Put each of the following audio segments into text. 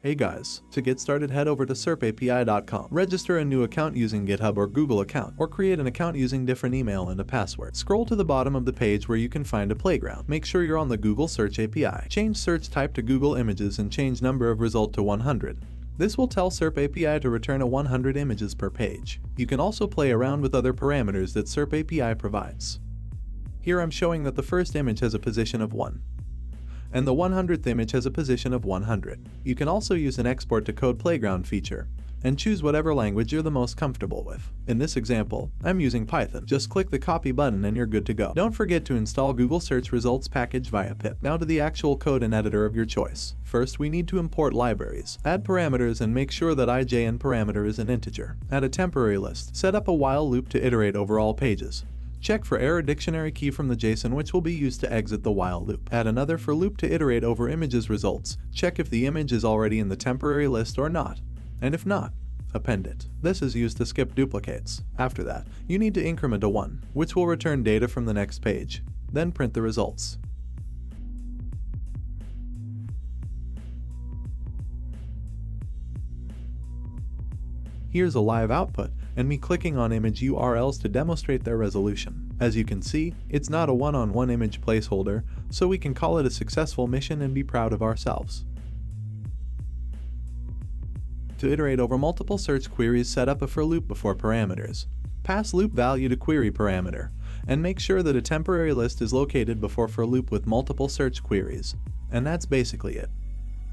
Hey guys, to get started head over to SerpApi.com. Register a new account using GitHub or Google account, or create an account using different email and a password. Scroll to the bottom of the page where you can find a playground. Make sure you're on the Google Search API. Change search type to Google Images and change number of result to 100. This will tell SerpApi to return a 100 images per page. You can also play around with other parameters that SerpApi provides. Here I'm showing that the first image has a position of 1. And the 100th image has a position of 100. You can also use an export to code playground feature and choose whatever language you're the most comfortable with. In this example, I'm using Python. Just click the copy button and you're good to go. Don't forget to install Google Search Results package via pip. Now to the actual code and editor of your choice. First, we need to import libraries. Add parameters and make sure that IJN parameter is an integer. Add a temporary list. Set up a while loop to iterate over all pages. Check for error dictionary key from the JSON, which will be used to exit the while loop. Add another for loop to iterate over images results. Check if the image is already in the temporary list or not. And if not, append it. This is used to skip duplicates. After that, you need to increment a 1, which will return data from the next page. Then print the results. Here's a live output, and me clicking on image URLs to demonstrate their resolution. As you can see, it's not a one-on-one image placeholder, so we can call it a successful mission and be proud of ourselves. To iterate over multiple search queries, set up a for loop before parameters. Pass loop value to query parameter, and make sure that a temporary list is located before for loop with multiple search queries. And that's basically it.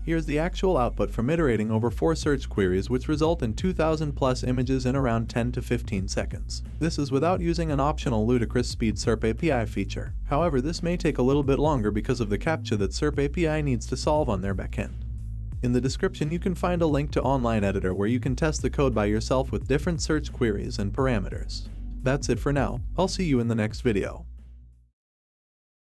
Here's the actual output from iterating over 4 search queries, which result in 2,000 plus images in around 10 to 15 seconds. This is without using an optional ludicrous speed SerpApi feature. However, this may take a little bit longer because of the CAPTCHA that SerpApi needs to solve on their backend. In the description you can find a link to online editor where you can test the code by yourself with different search queries and parameters. That's it for now. I'll see you in the next video.